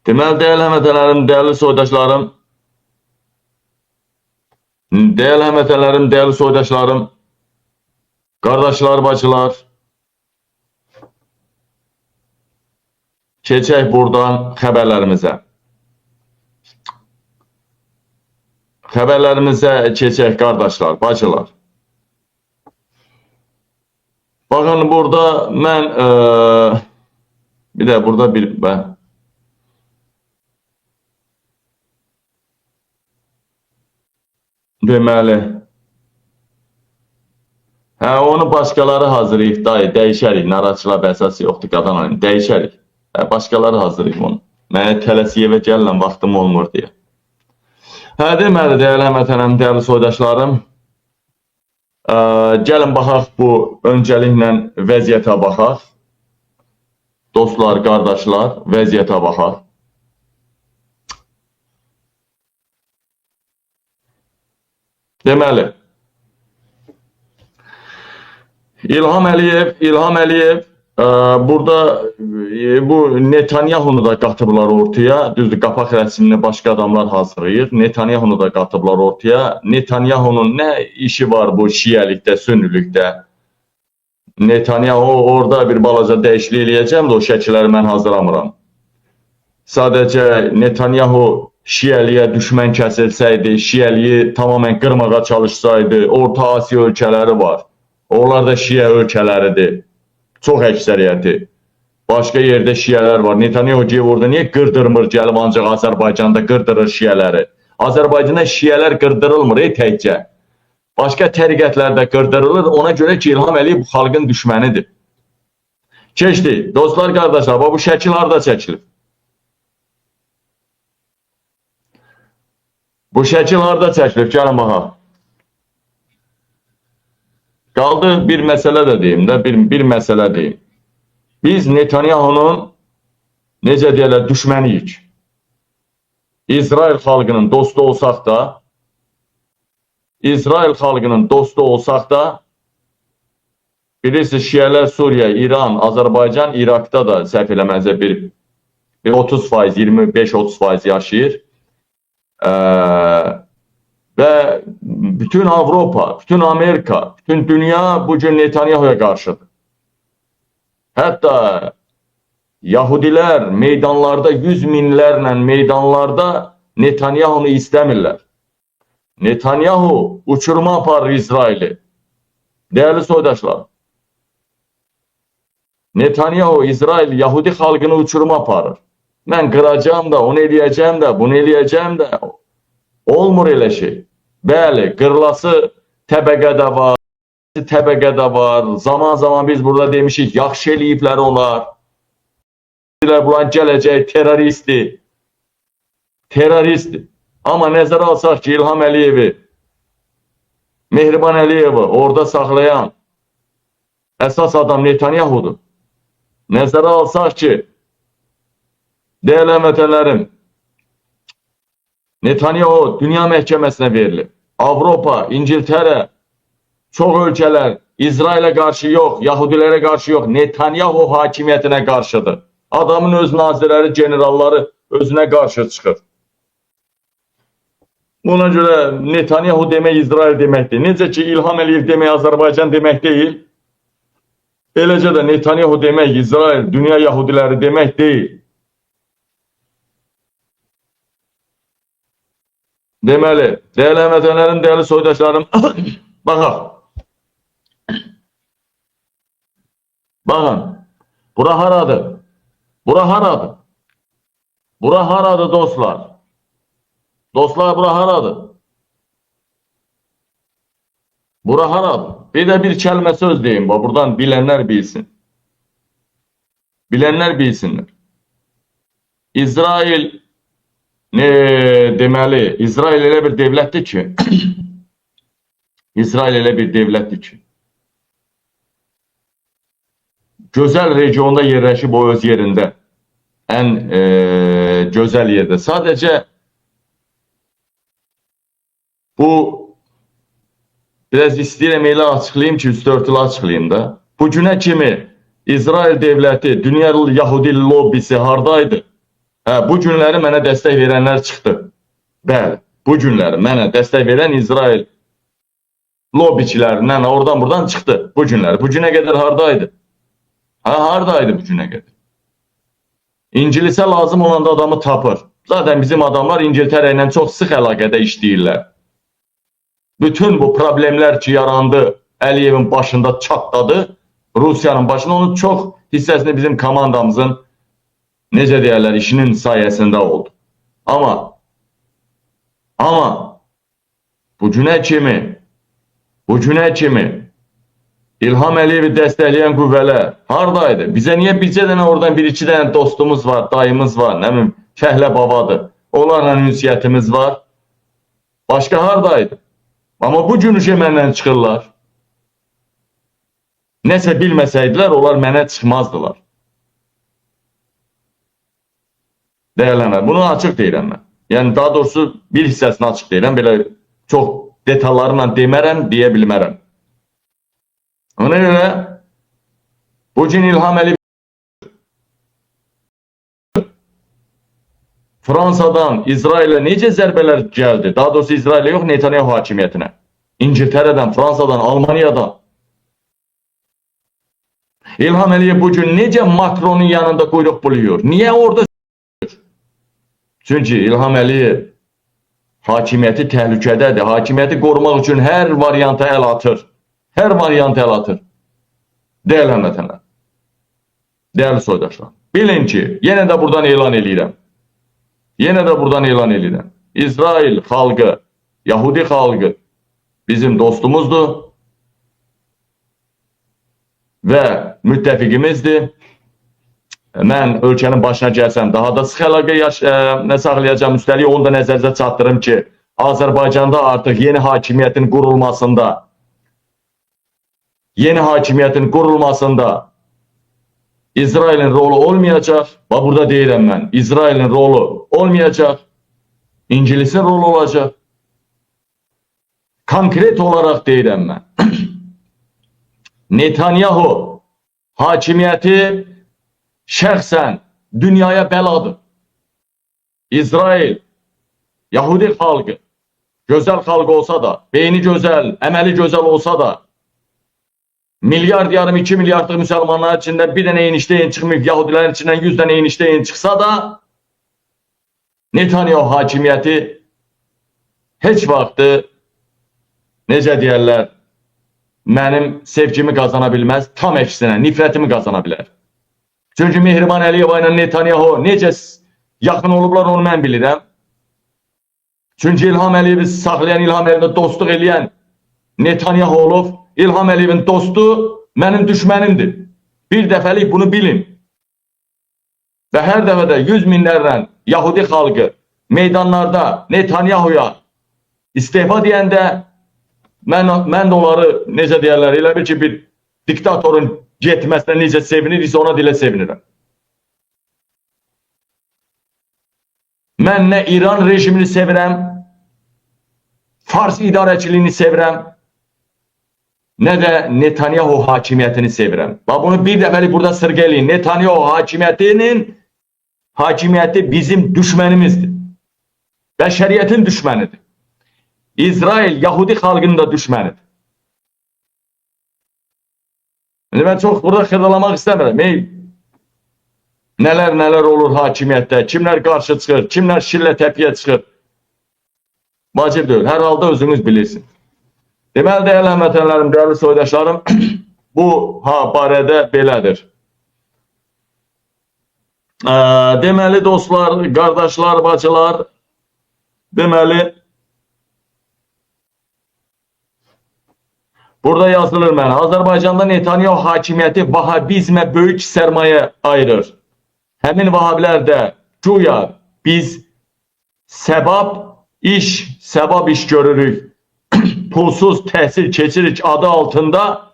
Deməli, dəyərli həmvətənlərim, dəyərli soydaşlarım, dəyərli soydaşlarım, qardaşlar, bacılar, keçək buradan xəbərlərimizə. Xəbərlərimizə keçək, qardaşlar, bacılar. Baxın, burada mən, bir də burada deməli, onu başqaları hazırlayıb, dəyişərik, narahatçılar əsası yoxdur, qadan ayım, dəyişərik. Başqaları hazırlayıb onu. Mənə tələsiyevə gələn vaxtım olmur deyə. Deməli, dəyərli həmvətənlərim, dəyərli soydaşlarım, gəlin baxaq bu öncəliklə vəziyyətə baxaq. Dostlar, qardaşlar, vəziyyətə baxaq. Deməli, İlham Əliyev burada bu Netanyahunu da qatıblar ortaya. Düzdür, qapaq rəsmini başqa adamlar hazırlayır. Netanyahunu da qatıblar ortaya. Netanyahunun nə işi var bu şiəlikdə, sünnilükdə? Netanyahu orada bir balaca dəyişiklik eləyəcəm də o şəkilləri mən hazırlamıram. Sadəcə Netanyahu şiəliyə düşmən kəsilsəydi, şiəliyi tamamen qırmağa çalışsaydı, Orta Asiya ölkələri var. Onlar da şiə ölkələridir. Çox əksəriyyəti. Başqa yerdə şiələr var. Netanyahu deyir orada niyə qırdırmır, gəlib ancaq Azərbaycanda qırdırır şiələri. Azərbaycanda şiələr qırdırılmır, təkcə. Başqa təriqətlərdə qırdırılır. Ona görə ki, İlham Əliyev bu xalqın düşmənidir. Keçdi. Dostlar, qardaşlar, bu şəkil harada çəkilib? Bu şəkil harada çəkilib? Gəlin baxaq. Qaldı bir məsələ də deyim də, bir məsələ deyim. Biz Netanyahunun, necə deyərlər, düşməniyik. İsrail xalqının dostu olsaq da, bilirsiniz, şiələr Suriya, İran, Azərbaycan, İraqda da səhv eləməzə bir 30%, 25-30% yaşayır. Və bütün Avropa, bütün Amerika, bütün dünya bugün Netanyahu'ya qarşıdır. Hətta Yahudilər meydanlarda, 100 minlərlə meydanlarda Netanyahunu istəmirlər. Netanyahu uçurma aparır İsraili. Dəyərli soydaşlar, Netanyahu İsrail, Yahudi xalqını uçurma aparır. Mən qıracağım da, onu eləyəcəm də, bunu eləyəcəm də. Olmur elə şey. Bəli, qırılası təbəqədə var. Zaman biz burada demişik, yaxşı eləyiblər onlar. Bunlar gələcək teröristdir. Amma nəzərə alsaq ki, İlham Əliyevi, Mehriban Əliyevi orada saxlayan əsas adam Netanyahu'dur. Nəzərə alsaq ki, dəyərli həmvətənlərim, Netanyahu dünya məhkəməsinə verilib. Avropa, İngiltərə, çox ölkələr İsrailə qarşı yox, Yahudilərə qarşı yox, Netanyahu hakimiyyətinə qarşıdır. Adamın öz nazirləri, generalları özünə qarşı çıxır. Buna görə Netanyahu demək İsrail deməkdir. Necə ki, İlham Əliyev demək Azərbaycan demək deyil. Eləcə də Netanyahu demək İsrail, dünya Yahudiləri demək deyil. Deməli, dəyərli həmvətənlərim, dəyərli soydaşlarım, baxaq. Baxın, bura haradır? Bura haradır? Bura haradır, dostlar? Dostlar, bura haradır? Bura haradır? Bir də bir kəlmə söz deyim, buradan bilənlər bilsin. Bilənlər bilsinlər. İsrail, deməli, İsrail elə bir devlətdir ki, gözəl regionda yerləşib o öz yerində, ən gözəl yerdə. Sadəcə bu, biraz istəyirəm elə açıqlayayım ki, üstörtülü açıqlayayım da. Bugünə kimi İsrail devləti, dünya Yahudi lobbisi haradaydı? Bu günləri mənə dəstək verənlər çıxdı. Bəli, bu günləri mənə dəstək verən İsrail lobiçilərindən oradan buradan çıxdı bu günləri. Bu günə qədər hardaydı? Hardaydı bu günə qədər? İngilisə lazım olanda adamı tapır. Zaten bizim adamlar İngiltərə ilə çox sıx əlaqədə işləyirlər. Bütün bu problemlər ki yarandı, Əliyevin başında çatladı, Rusiyanın başında onun çox hissəsini bizim komandamızın necə deyərlər işinin sayəsində oldu. Amma bu günə kimi İlham Əliyevi dəstəkləyən qüvvələr hardaydı? Bizə niyə bircə dənə oradan bir-iki dənə dostumuz var, dayımız var, nə bilim, Fəhlə babadır. Onlarla ünsiyyətimiz var. Başqa hardaydı? Amma bu gün məndən çıxırlar. Nəsə bilməsəydilər, onlar mənə çıxmazdılar. Dəyərlənər. Bunu açıq deyirəm mən. Yəni, daha doğrusu bir hissəsini açıq deyirəm. Belə çox detallarla demərəm, deyə bilmərəm. Ona görə bugün İlham Əliyev Fransadan İsrailə necə zərbələr gəldi? Daha doğrusu İsrailə yox, Netanyahu hakimiyyətinə. İngiltərədən, Fransadan, Almaniyadan. İlham Əliyev bugün necə Macron'un yanında quyruq buluyor? Niyə orada? Çünki İlham Əliyev hakimiyyəti təhlükədədir. Hakimiyyəti qorumaq üçün hər varianta əl atır. Hər varianta əl atır. Dəyərli həmvətənlər, dəyərli soydaşlar. Bilin ki, yenə də buradan elan edirəm. İsrail xalqı, Yahudi xalqı bizim dostumuzdur və müttəfiqimizdir. Mən ölkənin başına gəlsəm, daha da sıx əlaqə saxlayacağım. Üstəlik onu da nəzərinizə çatdırım ki, Azərbaycanda artıq yeni hakimiyyətin qurulmasında İsrailin rolu olmayacaq. Bax, burada deyirəm mən, İsrailin rolu olmayacaq. İngilisin rolu olacaq. Konkret olaraq deyirəm mən. Netanyahu hakimiyyəti şəxsən dünyaya bəladır. İsrail, Yahudi xalqı, gözəl xalq olsa da, beyni gözəl, əməli gözəl olsa da, milyard yarım 2 milyardlıq müsəlmanların içində bir dənə enişteyn çıxmayıb, Yahudilərin içindən 100 dənə enişteyn çıxsa da, Netanyahu hakimiyyəti heç vaxtı, necə deyərlər, mənim sevgimi qazana bilməz, tam əksinə, nifrətimi qazana bilər. Çünki Mehriban Əliyeva ilə Netanyahu necə yaxın olublar, onu mən bilirəm. Çünki İlham Əliyevi saxlayan, İlham Əliyevlə dostluq eləyən Netanyahu olub, İlham Əliyevin dostu mənim düşmənimdir. Bir dəfəlik bunu bilin. Və hər dəfədə 100 minlərlə Yahudi xalqı meydanlarda Netanyahuya istefa deyəndə mən də onları, necə deyərlər, elə bil ki, bir diktatorun getməsinə necə sevinirsə, ona dilə sevinirəm. Mən nə İran rejimini sevirəm, Fars idarəçiliyini sevirəm, nə də Netanyahu hakimiyyətini sevirəm. Bunu bir dəfəlik burada sırq eləyin. Netanyahu hakimiyyəti bizim düşmənimizdir. Bəşəriyyətin düşmənidir. İsrail, Yahudi xalqının da düşmənidir. Mən çox burada xırdalamaq istəmirəm. Nələr olur hakimiyyətdə, kimlər qarşı çıxır, kimlər şillə təpiyə çıxır. Vacib deyil, hər halda özünüz bilirsiniz. Deməli, dəyərli həmvətənlərim, dəyərli soydaşlarım, bu barədə belədir. Deməli, dostlar, qardaşlar, bacılar, deməli, burada yazılır mənə, Azərbaycanda Netanyahu hakimiyyəti vahabizmə böyük sərmayə ayırır. Həmin vahabilər də güya biz səbab iş görürük, pulsuz təhsil keçirik adı altında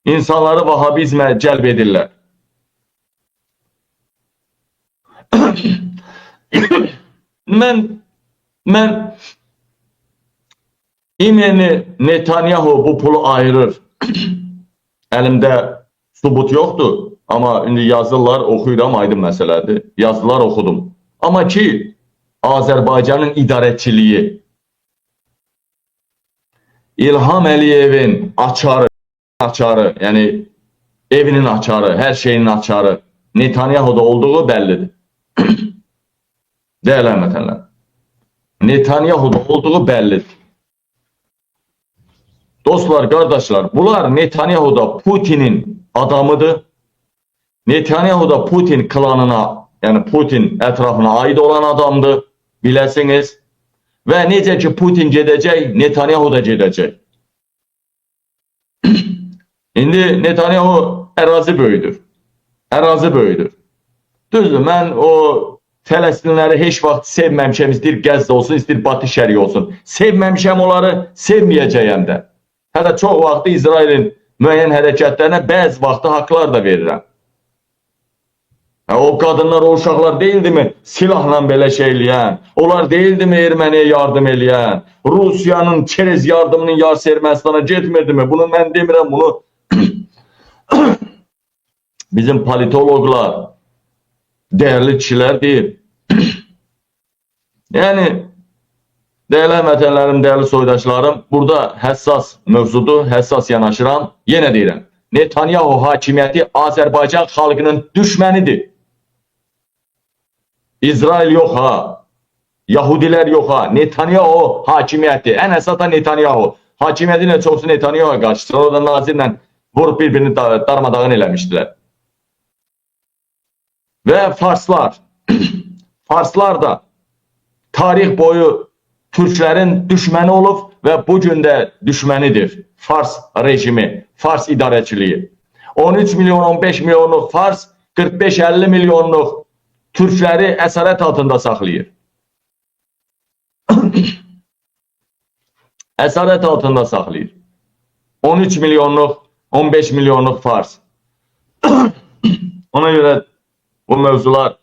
insanları vahabizmə cəlb edirlər. Mən İmeni Netanyahu bu pulu ayırır. Əlimdə sübut yoxdur. Amma indi yazırlar, oxuyuram, aydın məsələdir. Yazdılar, oxudum. Amma ki, Azərbaycanın idarəçiliyi, İlham Əliyevin açarı, yəni evinin açarı, hər şeyin açarı Netanyahu'da olduğu bəllidir. Değerli həmvətənlər, Netanyahu'da olduğu bəllidir. Dostlar, qardaşlar, bunlar Netanyahu'da Putin'in adamıdır. Netanyahu'da Putin klanına, yəni Putin ətrafına aid olan adamdır, biləsiniz. Və necə ki Putin gedəcək, Netanyahu da gedəcək. İndi Netanyahu ərazi böyüdür. Ərazi böyüdür. Düzdür, mən o Fələstinləri heç vaxt sevməmişəm, istəyir Qəzza olsun, istəyir Batı Şəriq olsun. Sevməmişəm onları, sevməyəcəyəm də. Hətta çox vaxtı İsrailin müəyyən hərəkətlərinə bəzi vaxtı haqlar da verirəm. O qadınlar, o uşaqlar deyildimi silahla belə şey eləyən? Onlar deyildimi Erməniyə yardım eləyən? Rusiyanın çerez yardımının yarısı Ermənistana getmirdimi? Bunu mən demirəm, bunu bizim politologlar, değerli kişiler deyir. Yəni, değerli həmvətənlərim, değerli soydaşlarım, burada həssas mövzudur, həssas yanaşıram. Yenə deyirəm, Netanyahu hakimiyyəti Azərbaycan xalqının düşmənidir. İsrail yox ha, Yahudilər yox ha, Netanyahu hakimiyyəti, ən əsas da Netanyahu. Hakimiyyətinə çoxsu Netanyahu'ya qarşı, orada nazirlə vurup birbirini darmadağın eləmişdilər. Və Farslar, Farslar da tarix boyu Türklərin düşməni olub və bugün də düşmənidir. Fars rejimi, Fars idarəçiliyi. 13 milyon, 15 milyonluq Fars, 45-50 milyonluq Türkləri əsarət altında saxlayır. Əsarət altında saxlayır. 13 milyonluq, 15 milyonluq Fars. Ona görə bu mövzular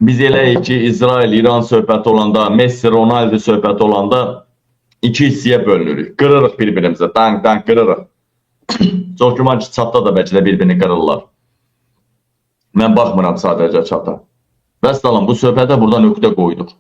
biz eləyik ki, İsrail, İran söhbəti olanda, Messi, Ronaldo söhbəti olanda iki hissəyə bölünürük. Qırırıq bir-birimizə, dank qırırıq. Çox güman ki, çatda da bəlkə də bir-birini qırırlar. Mən baxmıram sadəcə çata. Vəssalam, bu söhbətə burada nöqtə qoyduq.